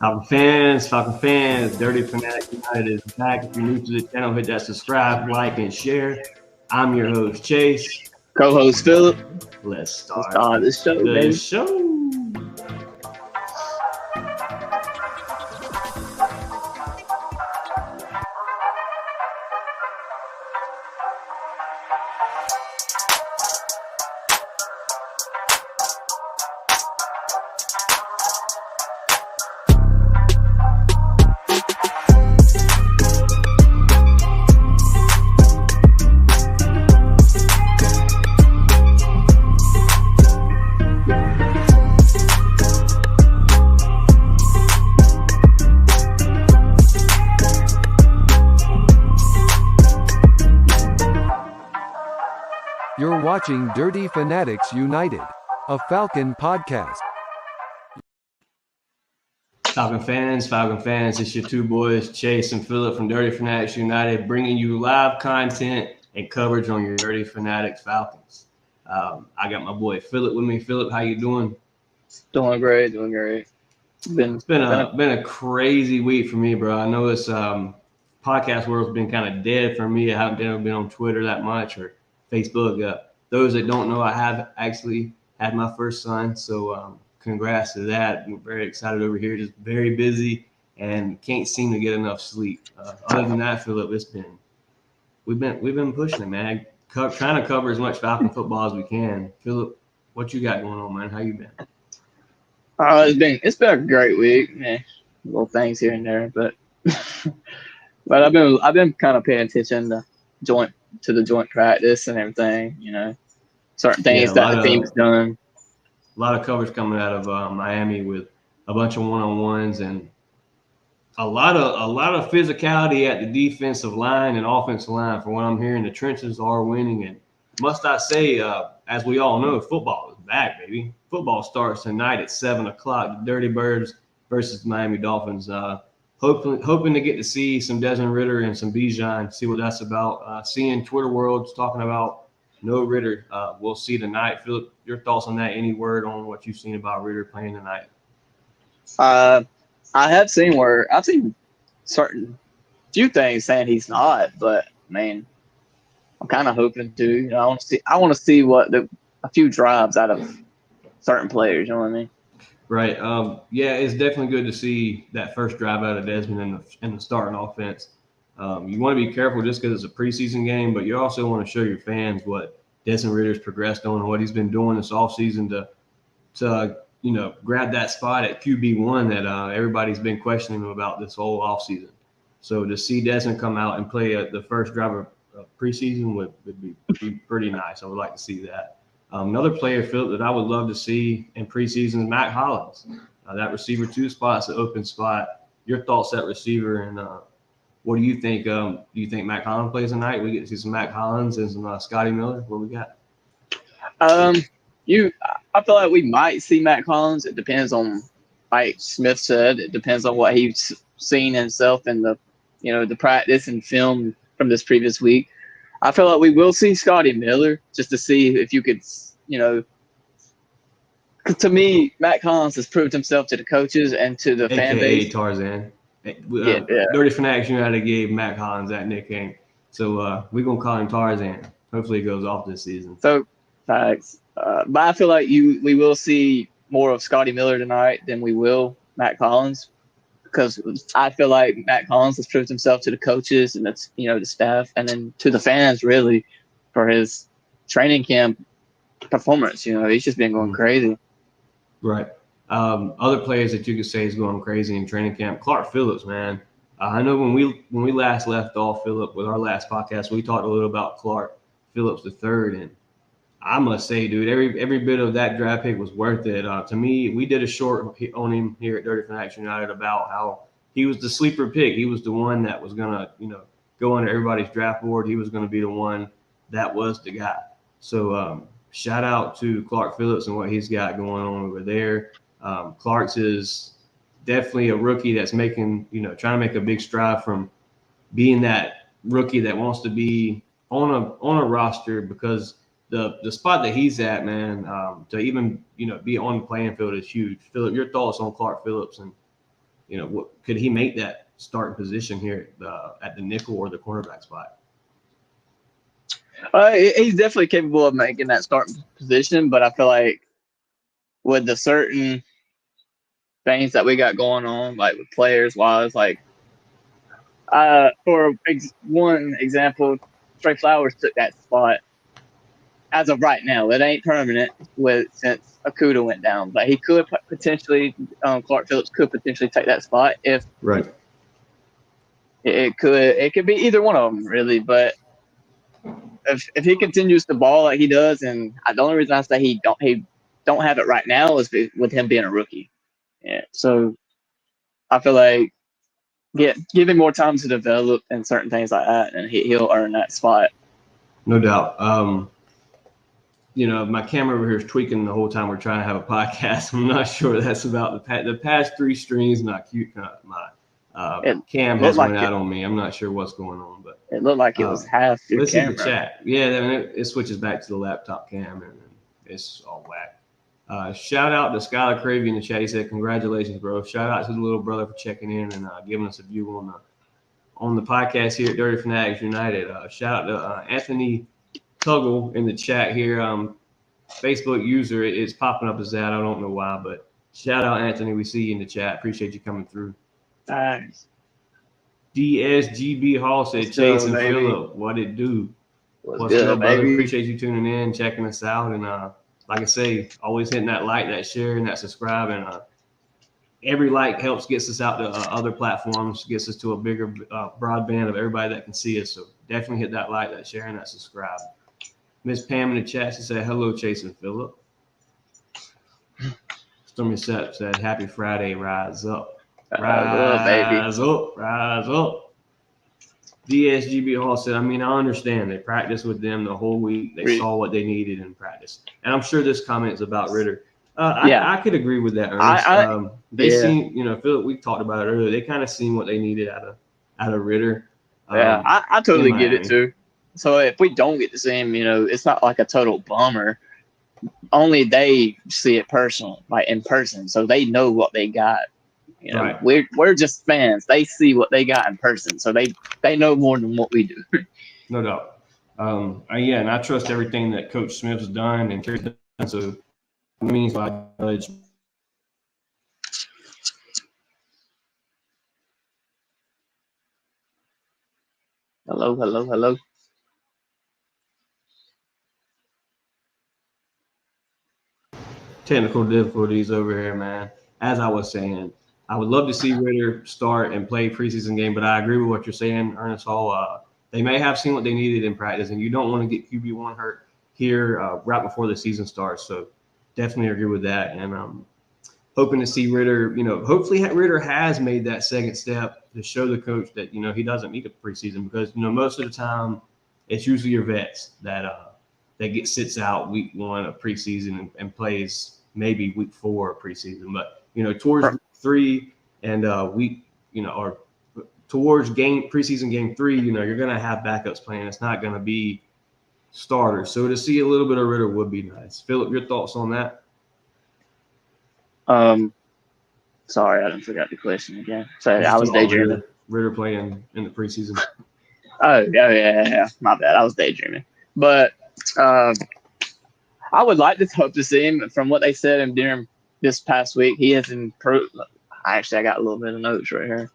Falcon fans, Dirty Fanatics United is back. If you're new to the channel, hit that subscribe, like, and share. I'm your host, Chase. Co-host Philip. Let's start the show, the baby. show. You're watching Dirty Fanatics United, a Falcon podcast. Falcon fans, it's your two boys, Chase and Philip from Dirty Fanatics United, bringing you live content and coverage on your Dirty Fanatics Falcons. I got my boy Philip with me. Philip, how you doing? Doing great. It's been a crazy week for me, bro. I know this podcast world's been kind of dead for me. I haven't been on Twitter that much or Facebook. Those that don't know, I have actually had my first son, so congrats to that. I'm very excited over here. Just very busy and can't seem to get enough sleep. Other than that, Philip, we've been pushing it, man. Trying to cover as much Falcon football as we can. Philip, what you got going on, man? How you been? It's been a great week, man. Little things here and there, but but I've been kind of paying attention to the joint practice and everything. You know, certain things that the team's done. A lot of coverage coming out of Miami with a bunch of one-on-ones and a lot of physicality at the defensive line and offensive line. From what I'm hearing, the trenches are winning, and must I say, as we all know, football is back, baby. Football starts tonight at 7:00. The Dirty Birds versus Miami Dolphins. Hoping to get to see some Desmond Ridder and some Bijan, see what that's about. Seeing Twitter worlds talking about no Ridder. We'll see tonight. Philip, your thoughts on that? Any word on what you've seen about Ridder playing tonight? I've seen certain few things saying he's not, but man, I'm kind of hoping to. You know, I want to see what a few drives out of certain players. You know what I mean? Right. Yeah, it's definitely good to see that first drive out of Desmond in the starting offense. You want to be careful just because it's a preseason game, but you also want to show your fans what Desmond Ridder's progressed on and what he's been doing this offseason to grab that spot at QB1 that everybody's been questioning him about this whole offseason. So to see Desmond come out and play the first drive of preseason would be pretty nice. I would like to see that. Another player, Philip, that I would love to see in preseason is Matt Hollins. That receiver 2 spot's an open spot. Your thoughts at receiver, and what do you think? Do you think Matt Hollins plays tonight? We get to see some Matt Hollins and some Scotty Miller. What we got? I feel like we might see Matt Collins. It depends on, like Smith said, it depends on what he's seen himself in the practice and film from this previous week. I feel like we will see Scotty Miller just to see if you could, because to me, Matt Collins has proved himself to the coaches and to the fan base. Tarzan. Yeah. Dirty Fanatics United gave Matt Collins that nickname. So we're going to call him Tarzan. Hopefully it goes off this season. So, facts. But I feel like we will see more of Scotty Miller tonight than we will Matt Collins, because I feel like Matt Collins has proved himself to the coaches and the staff, and then to the fans really for his training camp performance. He's just been going crazy. Right. Other players that you could say is going crazy in training camp. Clark Phillips, man. I know when we last left off, Philip, with our last podcast, we talked a little about Clark Phillips III, and I must say, dude, every bit of that draft pick was worth it. To me, we did a short on him here at Dirty Fanatics United about how he was the sleeper pick. He was the one that was gonna, go under everybody's draft board. He was gonna be the one that was the guy. So shout out to Clark Phillips and what he's got going on over there. Clark's is definitely a rookie that's making, trying to make a big stride from being that rookie that wants to be on a roster, because the spot that he's at, man, to even be on the playing field is huge. Philip, your thoughts on Clark Phillips and what could he make that starting position here at the nickel or the cornerback spot? He's definitely capable of making that starting position, but I feel like with the certain things that we got going on, like with players wise, like for one example, Trey Flowers took that spot. As of right now, it ain't permanent since Okuda went down, but he could potentially, Clark Phillips could potentially take that spot if right. It could be either one of them really, but if he continues to ball like he does, and the only reason I say he don't have it right now is with him being a rookie. Yeah, so I feel like give him more time to develop and certain things like that, and he'll earn that spot. No doubt. My camera over here is tweaking the whole time we're trying to have a podcast. I'm not sure that's about the past 3 streams. Not cute. My cam has went out on me. I'm not sure what's going on, but it looked like it was half your let's camera. see the chat. Yeah, then it switches back to the laptop cam, and it's all whack. Shout out to Skylar Cravey in the chat. He said, "Congratulations, bro." Shout out to the little brother for checking in and giving us a view on the podcast here at Dirty Fanatics United. Shout out to Anthony Tuggle in the chat here. Facebook user, it's popping up as that. I don't know why, but shout out Anthony. We see you in the chat. Appreciate you coming through. Thanks. DSGB Hall said, Chase and Phillip, what it do? What's good, brother? Baby? Appreciate you tuning in, checking us out. And like I say, always hitting that like, that share, and that subscribe. And every like helps gets us out to other platforms, gets us to a bigger broadband of everybody that can see us. So definitely hit that like, that share, and that subscribe. Miss Pam in the chat, she said, hello, Chase and Phillip. Stormy Sepp said, happy Friday, rise up. Rise up, rise up. DSGB Hall said, I understand. They practiced with them the whole week. They saw what they needed in practice. And I'm sure this comment is about Ritter. I could agree with that, Ernest. They seen, Phillip, we talked about it earlier. They kind of seen what they needed out of Ritter. I totally get it too. So if we don't get to see him, it's not like a total bummer. Only they see it in person, so they know what they got. Right. We're just fans. They see what they got in person, so they know more than what we do. No doubt. And I trust everything that Coach Smith has done and Terry's done. So it means by knowledge. Hello. Technical difficulties over here, man. As I was saying, I would love to see Ritter start and play preseason game, but I agree with what you're saying, Ernest Hall. They may have seen what they needed in practice, and you don't want to get QB1 hurt here right before the season starts. So definitely agree with that. And hoping to see Ritter, hopefully Ritter has made that second step to show the coach that, he doesn't need a preseason because, most of the time it's usually your vets that sits out week 1 of preseason and plays maybe week 4 of preseason. But, towards 3 and week, or towards preseason game 3, you're going to have backups playing. It's not going to be starters. So to see a little bit of Ritter would be nice. Phillip, your thoughts on that? Sorry, I didn't forget the question again. Sorry, I was daydreaming. Ritter playing in the preseason. Oh, yeah. My bad. I was daydreaming. But I would like to hope to see him. From what they said during this past week, he has improved. Actually, I got a little bit of notes right here.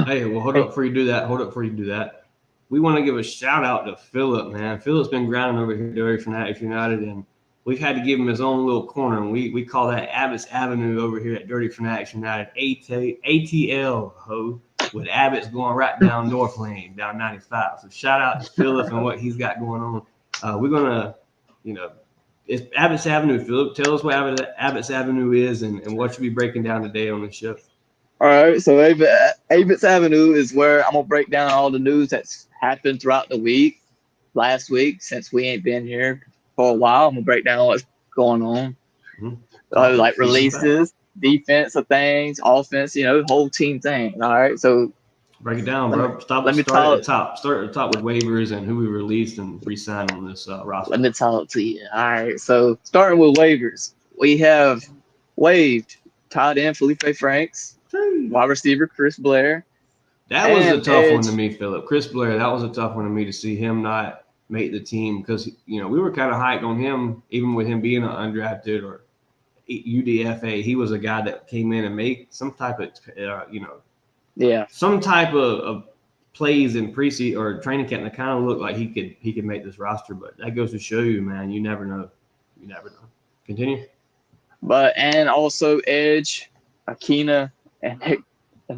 Hey, well, hold up before you do that. We want to give a shout out to Phillip, man. Phillip's been grinding over here at Dirty Fanatics United, and we've had to give him his own little corner, and we call that Abbott's Avenue over here at Dirty Fanatics United. ATL, ho, with Abbott's going right down North Lane, down 95. So shout out to Phillip and what he's got going on. We're going to, it's Abbott's Avenue. Phillip, tell us what Abbott's Avenue is and what you'll be breaking down today on the show. All right, so Abbott's Avenue is where I'm going to break down all the news that's happened throughout the week, last week, since we ain't been here for a while. I'm going to break down what's going on. Mm-hmm. Like releases, defense of things, offense, whole team thing. All right, so break it down, bro. Start at the top. Start at the top with waivers and who we released and re-signed on this roster. Let me talk to you. All right, so starting with waivers, we have waived tight end Felipe Franks. wide receiver Chris Blair. That was a And tough one edge. to me, Philip. Chris Blair, that was a tough one to me to see him not make the team because, we were kind of hyped on him, even with him being an undrafted or UDFA. He was a guy that came in and made some type of, some type of plays in preseason or training camp that kind of looked like he could make this roster. But that goes to show you, man, you never know. You never know. Continue. And also edge, Akina, and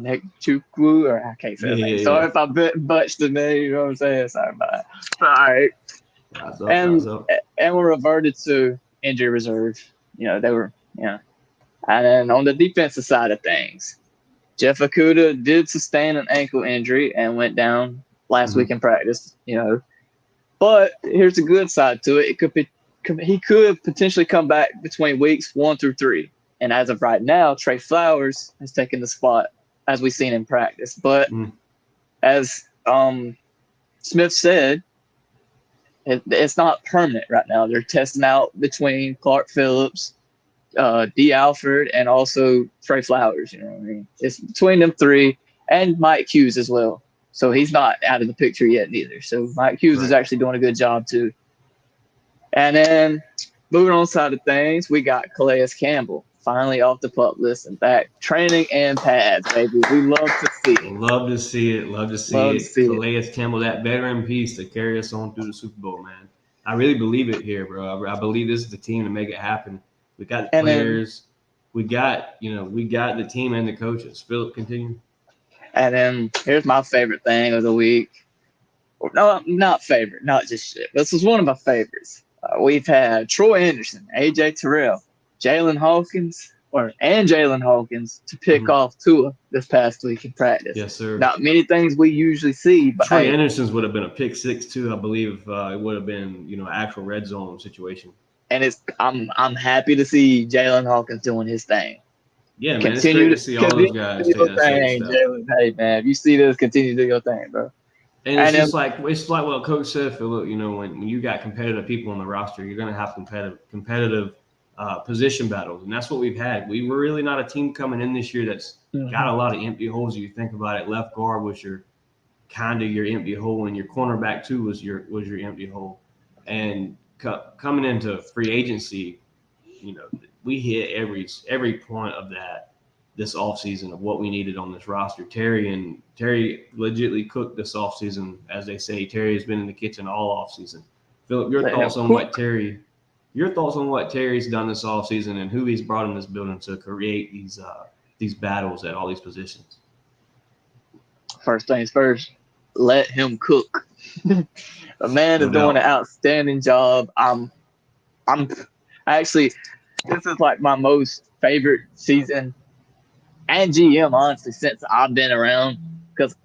Nick Chukwu, or I can't say his name. Sorry if I butched the name, you know what I'm saying? Sorry about that. All right. And we're reverted to injury reserve. They were, And then on the defensive side of things, Jeff Okuda did sustain an ankle injury and went down last week in practice, But here's the good side to it. He could potentially come back between weeks 1 through 3. And as of right now, Trey Flowers has taken the spot, as we've seen in practice. But as Smith said, it's not permanent right now. They're testing out between Clark Phillips, D. Alford, and also Trey Flowers. You know what I mean? It's between them 3 and Mike Hughes as well. So he's not out of the picture yet neither. So Mike Hughes is actually doing a good job too. And then moving on side of things, we got Calais Campbell finally off the pup list and back training and pads, baby. We love to see it. Love to see it. Calais Campbell, that veteran piece to carry us on through the Super Bowl, man. I really believe it here, bro. I believe this is the team to make it happen. We got the players. We got the team and the coaches. Philip, continue. And then here's my favorite thing of the week. No, not favorite, not just shit. This was one of my favorites. We've had Troy Anderson, AJ Terrell, Jalen Hawkins to pick off Tua this past week in practice. Yes, sir. Not many things we usually see, but Troy Anderson's would have been a pick 6 too, I believe. It would have been, an actual red zone situation. And I'm happy to see Jalen Hawkins doing his thing. Yeah, man. It's great to see all those guys take that thing, Jalen. Hey, man, if you see this, continue to do your thing, bro. And it's like what Coach said, Philip. When you got competitive people on the roster, you're going to have competitive position battles, and that's what we've had. We were really not a team coming in this year that's got a lot of empty holes. If you think about it, left guard was your empty hole, and your cornerback too was your empty hole. And coming into free agency, we hit every point of that this offseason of what we needed on this roster. Terry legitimately cooked this offseason. As they say, Terry has been in the kitchen all offseason. Philip, your thoughts on what Terry's done this offseason and who he's brought in this building to create these battles at all these positions? First things first, let him cook. The man is doing an outstanding job. I'm actually, this is like my most favorite season and GM, honestly, since I've been around, because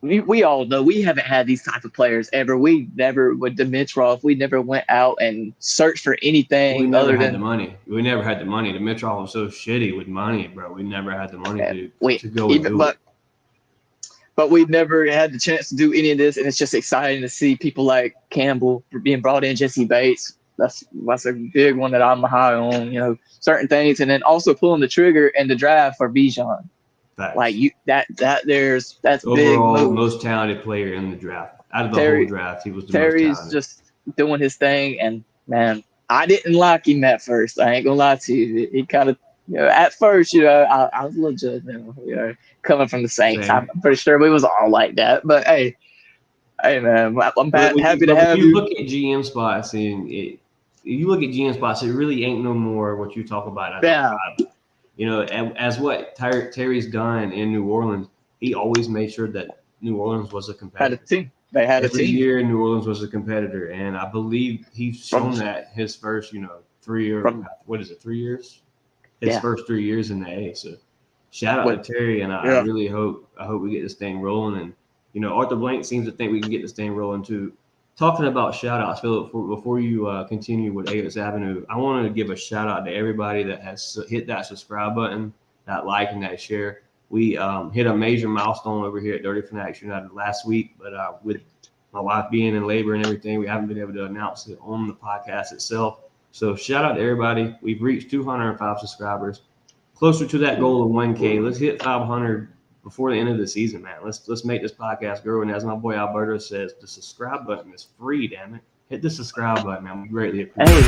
we all know we haven't had these type of players ever. We never, with Dimitrov, we never went out and searched for anything. We never had the money. We never had the money. Dimitrov was so shitty with money, bro. We never had the money to go and do it. But we've never had the chance to do any of this, and it's just exciting to see people like Campbell being brought in, Jesse Bates. That's a big one that I'm high on, certain things. And then also pulling the trigger in the draft for Bijan. Facts. Like that's overall big move. Most talented player in the draft. Out of the whole draft, he was the Terry's most talented. just doing his thing. And, man, I didn't like him at first. I ain't going to lie to you. He kind of, at first, I was a little judgmental, coming from the Saints. Same. I'm pretty sure we was all like that. But, hey, man, I'm happy to have you. You look at GM spots and it really ain't no more what you talk about. As what Terry's done in New Orleans, he always made sure that New Orleans was a competitor. They had a team. Every year New Orleans was a competitor, and I believe he's shown that his first, 3 years. What is it? 3 years? His first 3 years in the A. So shout out to Terry, and I really hope we get this thing rolling. And Arthur Blank seems to think we can get this thing rolling too. Talking about shout-outs, Philip, before you continue with Avis Avenue, I want to give a shout-out to everybody that has hit that subscribe button, that like, and that share. We hit a major milestone over here at Dirty Fanatics United last week, but with my wife being in labor and everything, we haven't been able to announce it on the podcast itself. So shout-out to everybody. We've reached 205 subscribers. closer to that goal of 1K. Let's hit 500 before the end of the season, man. Let's make this podcast grow. And as my boy Alberto says, the subscribe button is free, damn it. Hit the subscribe button, man. We greatly appreciate it.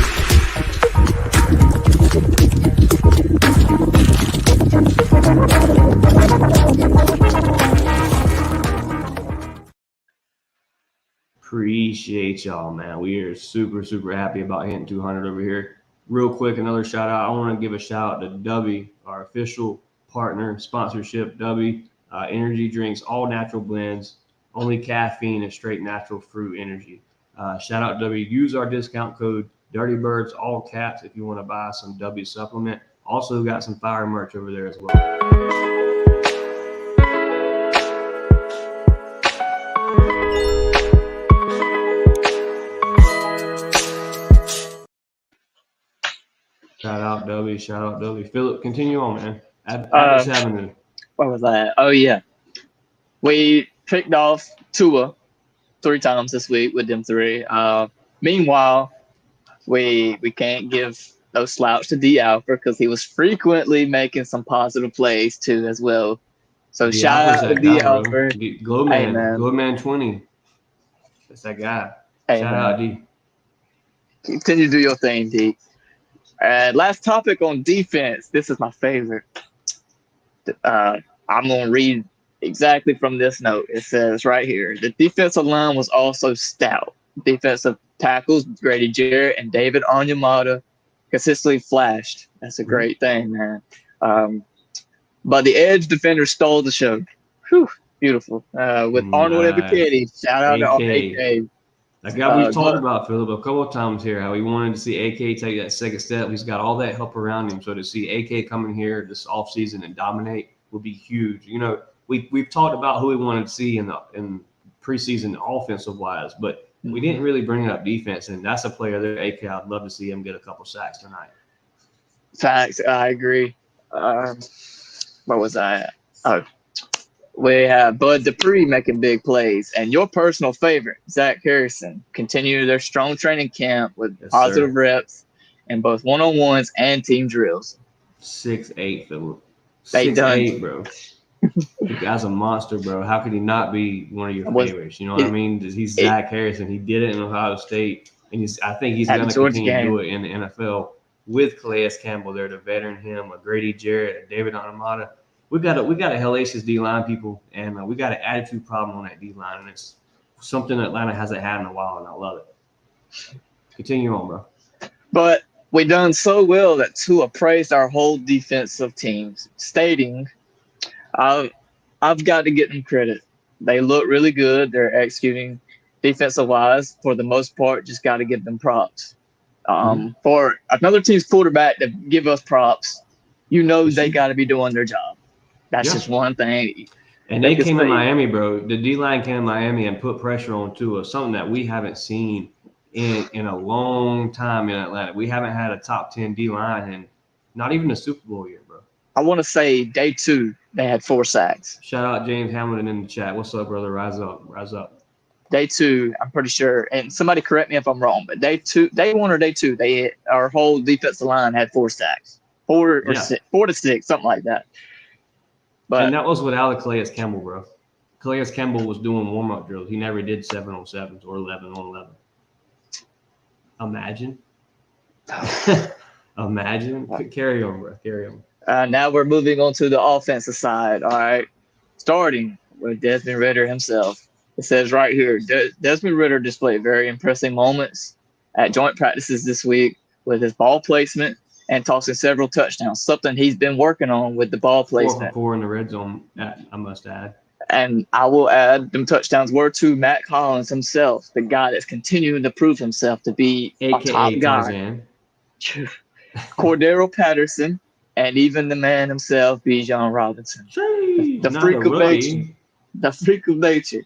Appreciate y'all, man. We are super, super happy about hitting 200 over here. Real quick, another shout out. I want to give a shout out to Dubby, our official partner, sponsorship. Dubby, energy drinks, all natural blends, only caffeine and straight natural fruit energy. Shout out Dubby. Use our discount code Dirty Birds, all caps, if you want to buy some Dubby supplement. Also got some fire merch over there as well. Shout out Dubby. Shout out Dubby. Philip, continue on, man. Atlas Avenue. What was that? Oh, yeah. We picked off Tua 3 times this week with them 3. Meanwhile, we can't give no slouch to D. Alford because he was frequently making some positive plays too as well. So D. shout Alford's out to that D. guy, bro. Alford. Glowman, man. Glowman 20. That's that guy. Hey, Shout man. out D. Continue to do your thing, D. Last topic on defense. This is my favorite. I'm going to read exactly from this note. It says right here, the defensive line was also stout. Defensive tackles, Grady Jarrett and David Onyemata consistently flashed. That's a great thing, man. But the edge defender stole the show. Whew, beautiful. With Arnold Ebiketie. Shout out to AK. That guy we've talked about, Philip, a couple of times here, how he wanted to see AK take that second step. He's got all that help around him. So to see AK come in here this offseason and dominate would be huge. You know, we've talked about who we wanted to see in preseason offensive-wise, but we didn't really bring up defense, and that's a player there, AK. I'd love to see him get a couple sacks tonight. Facts. I agree. Where was I at? Oh. We have Bud Dupree making big plays, and your personal favorite, Zach Harrison, continue their strong training camp with positive reps in both one-on-ones and team drills. 6'8", Philip. They 6'8", bro. The guy's a monster, bro. How could he not be one of your favorites? You know what I mean? He's Zach Harrison. He did it in Ohio State, and I think he's going to continue to do it in the NFL with Calais Campbell there, the veteran him, a Grady Jarrett, a David Onyemata. We got a hellacious D-line, people, and we got an attitude problem on that D-line, and it's something Atlanta hasn't had in a while, and I love it. Continue on, bro. But we done so well that Tua praised our whole defensive teams, stating, I've got to get them credit. They look really good. They're executing defensive-wise. For the most part, just got to give them props. For another team's quarterback to give us props, you know they got to be doing their job. That's just one thing. And they came to Miami, bro. The D-line came to Miami and put pressure on Tua, something that we haven't seen in a long time in Atlanta. We haven't had a top 10 D-line in not even a Super Bowl year, bro. I want to say day 2, they had 4 sacks. Shout out James Hamilton in the chat. What's up, brother? Rise up. Rise up. Day 2, I'm pretty sure, and somebody correct me if I'm wrong, but day 1 or day 2, our whole defensive line had 4 sacks. 4 to 6, something like that. But, and that was without Calais Campbell, bro. Calais Campbell was doing warm-up drills. He never did 7-on-7s or 11-on-11. Imagine. Imagine. Carry on, bro. Carry on. Now we're moving on to the offensive side. All right. Starting with Desmond Ridder himself. It says right here, Desmond Ridder displayed very impressive moments at joint practices this week with his ball placement and tossing several touchdowns, something he's been working on with the ball placement. 4 for 4 in the red zone, I must add. And I will add, them touchdowns were to Matt Collins himself, the guy that's continuing to prove himself to be a top guy. Cordero Patterson, and even the man himself, Bijan Robinson. The freak of nature. The freak of nature.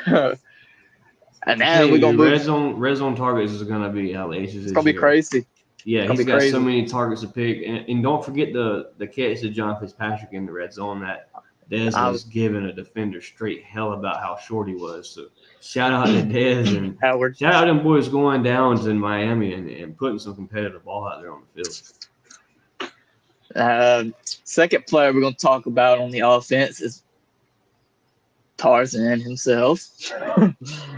And now we're going to move. Red zone targets is going to be hellacious. It's going to be crazy. Yeah, he's got so many targets to pick. And don't forget the catch to John Fitzpatrick in the red zone that Dez was giving a defender straight hell about how short he was. So shout out to Dez and Howard. Shout out to them boys going downs in Miami and putting some competitive ball out there on the field. Second player we're going to talk about on the offense is Tarzan himself,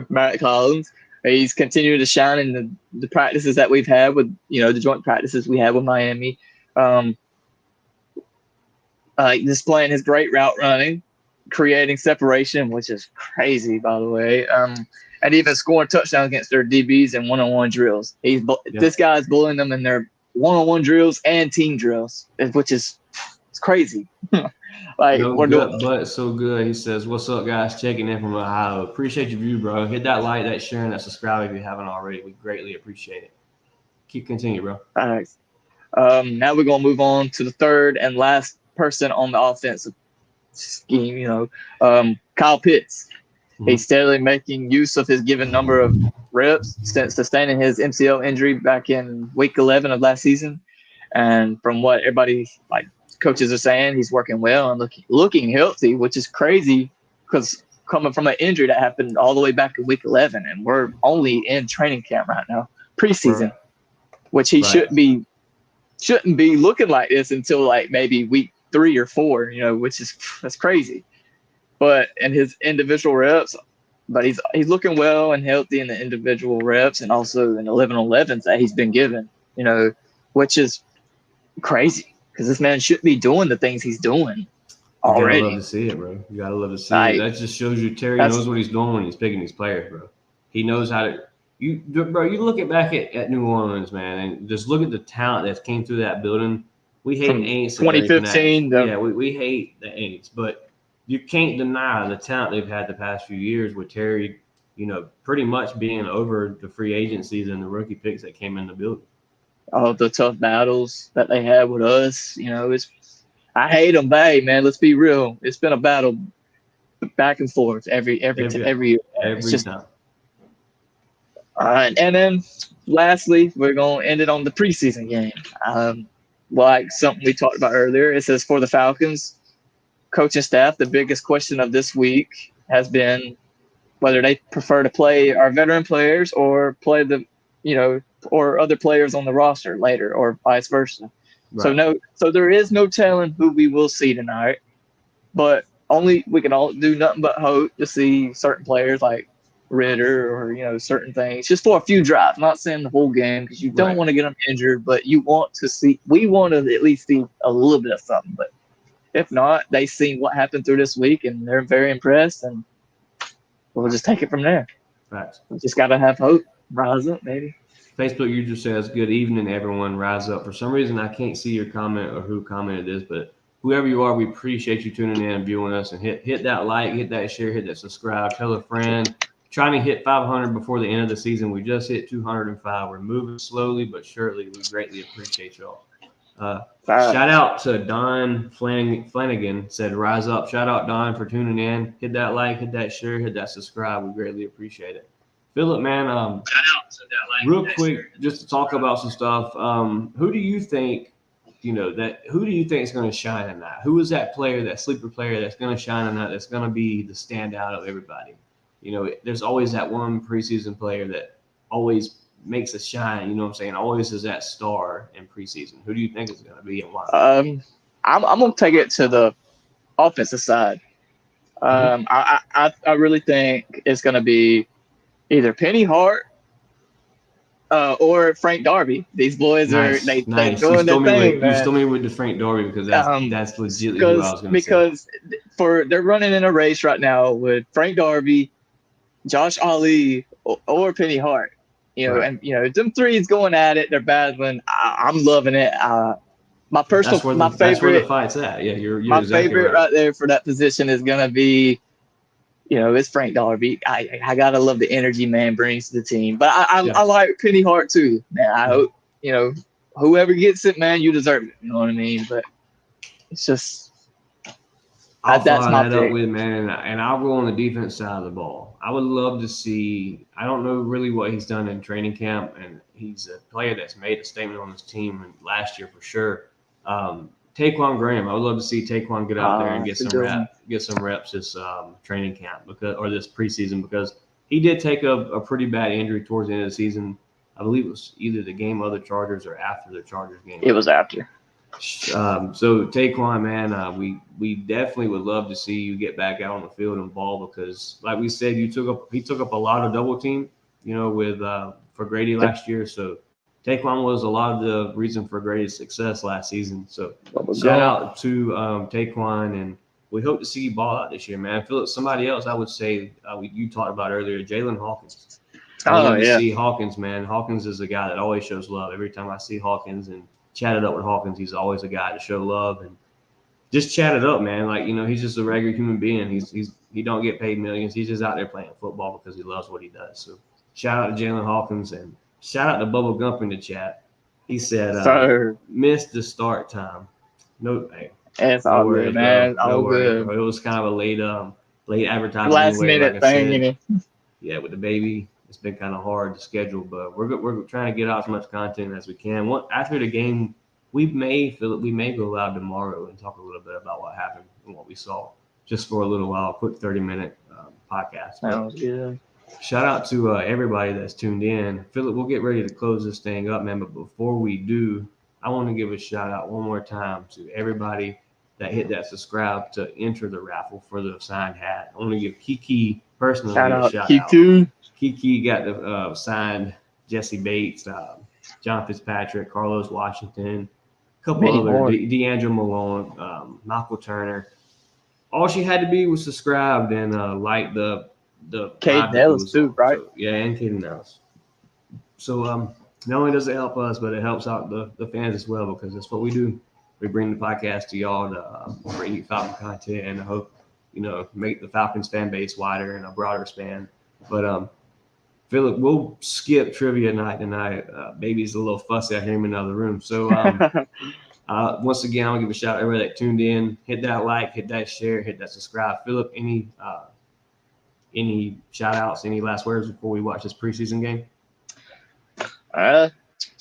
Matt Collins. He's continued to shine in the practices that we've had with, the joint practices we had with Miami. Displaying his great route running, creating separation, which is crazy, by the way. And even scoring touchdowns against their DBs in one-on-one drills. This guy's bullying them in their one-on-one drills and team drills, which is it's crazy. No gut, but so good. He says, "What's up, guys? Checking in from Ohio. Appreciate your view, bro. Hit that like, that sharing, that subscribe if you haven't already. We greatly appreciate it. Continue, bro." All right. Now we're gonna move on to the third and last person on the offensive scheme. Kyle Pitts. Mm-hmm. He's steadily making use of his given number of reps since sustaining his MCL injury back in week 11 of last season. And from what everybody coaches are saying, he's working well and looking healthy, which is crazy because coming from an injury that happened all the way back in week 11, and we're only in training camp right now, preseason, which he shouldn't be looking like this until maybe week 3 or 4, that's crazy. But in his individual reps, but he's looking well and healthy in the individual reps and also in 11-on-11s that he's been given, which is crazy because this man shouldn't be doing the things he's doing already. You gotta love to see it, bro. You gotta love to see it. That just shows you Terry knows what he's doing when he's picking these players, bro. He knows how to. You look back at New Orleans, man, and just look at the talent that came through that building. We hate Aints. 2015. We hate the Aints, but you can't deny the talent they've had the past few years with Terry, pretty much being over the free agencies and the rookie picks that came in the building. All the tough battles that they had with us, I hate them, but hey, man, let's be real. It's been a battle back and forth every year. Every time. All right, and then lastly, we're going to end it on the preseason game. Like something we talked about earlier, it says for the Falcons coaching staff, the biggest question of this week has been whether they prefer to play our veteran players or play or other players on the roster later or vice versa. Right. So there is no telling who we will see tonight, but we can all do nothing but hope to see certain players like Ritter or, certain things just for a few drives. I'm not saying the whole game because you don't want to get them injured, but we want to at least see a little bit of something. But if not, they seen what happened through this week and they're very impressed, and we'll just take it from there. Facts. We just got to have hope. Rise up, maybe. Facebook user says, "Good evening, everyone. Rise up." For some reason, I can't see your comment or who commented this, but whoever you are, we appreciate you tuning in and viewing us. And hit that like, hit that share, hit that subscribe, tell a friend. Trying to hit 500 before the end of the season. We just hit 205. We're moving slowly but surely. We greatly appreciate y'all. Shout out to Don Flanagan. Said, "Rise up." Shout out, Don, for tuning in. Hit that like, hit that share, hit that subscribe. We greatly appreciate it. Philip, man, real quick, just to talk about some stuff. Who do you think, who do you think is going to shine tonight? Who is that player, that sleeper player that's going to shine tonight, that's going to be the standout of everybody? There's always that one preseason player that always makes a shine, you know what I'm saying? Always is that star in preseason. Who do you think is going to be and why? I'm going to take it to the offensive side. I really think it's going to be either Penny Hart or Frank Darby. These boys nice. They're doing their thing, man. You stole me with the Frank Darby because that's legitimately who I was going to say. Because they're running in a race right now with Frank Darby, Josh Ali, or Penny Hart. And them threes going at it. They're battling. I'm loving it. My favorite. That's where the fight's at. Yeah, you're my exactly favorite right there for that position is gonna be, it's Frank Darby. I gotta love the energy man brings to the team. But I like Penny Hart too, man. I hope whoever gets it, man, you deserve it. You know what I mean? But it's just. I'll that's follow my that pick. up with, man, and I'll go on the defense side of the ball. I would love to see. I don't know really what he's done in training camp, and he's a player that's made a statement on his team last year for sure. Taquan Graham, I would love to see Taquan get out there and get some reps this training camp this preseason because he did take a pretty bad injury towards the end of the season. I believe it was either the game of the Chargers or after the Chargers game. It was after. So Taekwon, man, we definitely would love to see you get back out on the field and ball because, like we said, he took up a lot of double team, with for Grady last year. So Taekwon was a lot of the reason for Grady's success last season. So shout out to Taekwon, and we hope to see you ball out this year, man. Philip, somebody else I would say you talked about earlier, Jalen Hawkins. I would love to see Hawkins, man. Hawkins is a guy that always shows love. Every time I see Hawkins and chat it up with Hawkins, he's always a guy to show love and just chat it up, man. Like, he's just a regular human being. He don't get paid millions. He's just out there playing football because he loves what he does. So shout out to Jalen Hawkins and shout out to Bubba Gump in the chat. He said, missed the start time. No, hey, it's all good, man. All good. Bro. It was kind of a late advertisement. Last minute thing, Yeah, with the baby. It's been kind of hard to schedule, but we're trying to get out as much content as we can. After the game, we may go live tomorrow and talk a little bit about what happened and what we saw, just for a little while, quick 30-minute podcast. Sounds good. Shout out to everybody that's tuned in. Philip, we'll get ready to close this thing up, man. But before we do, I want to give a shout out one more time to everybody that hit that subscribe to enter the raffle for the signed hat. I want to give Kiki personally a shout out. Kiki got the signed Jesse Bates, John Fitzpatrick, Carlos Washington, a couple other, D'Angelo Malone, Michael Turner. All she had to be was subscribed and like the Caden Ellis too, right? So, yeah, and Caden Ellis. So not only does it help us, but it helps out the fans as well because that's what we do. We bring the podcast to y'all to bring you Falcon content and I hope make the Falcons fan base wider and a broader span. But Philip, we'll skip trivia night tonight. Baby's a little fussy. I hear him in another room. So once again, I'll give a shout out to everybody that tuned in. Hit that like, hit that share, hit that subscribe. Philip, any shout outs, any last words before we watch this preseason game? Shout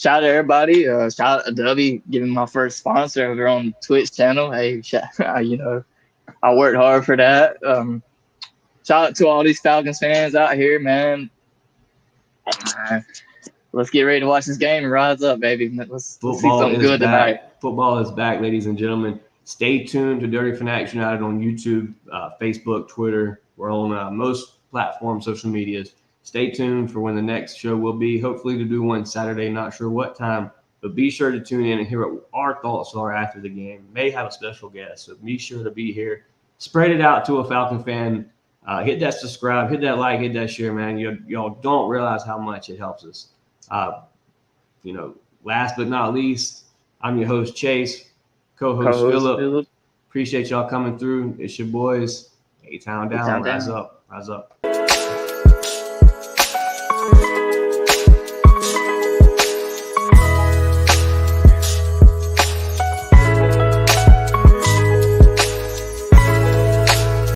out to everybody. Shout out to Dubby giving my first sponsor over on the Twitch channel. Hey, I worked hard for that. Shout out to all these Falcons fans out here, man. Let's get ready to watch this game and rise up, baby. Let's see something good tonight. Football is back, ladies and gentlemen. Stay tuned to Dirty Fanatics United on YouTube, Facebook, Twitter. We're on most platforms, social medias. Stay tuned for when the next show will be. Hopefully to do one Saturday, not sure what time. But be sure to tune in and hear what our thoughts are after the game. May have a special guest, so be sure to be here. Spread it out to a Falcon fan. Hit that subscribe, hit that like, hit that share, man. Y'all don't realize how much it helps us. Last but not least, I'm your host, Chase, co-host Philip. Appreciate y'all coming through. It's your boys. A-Town down. Rise up.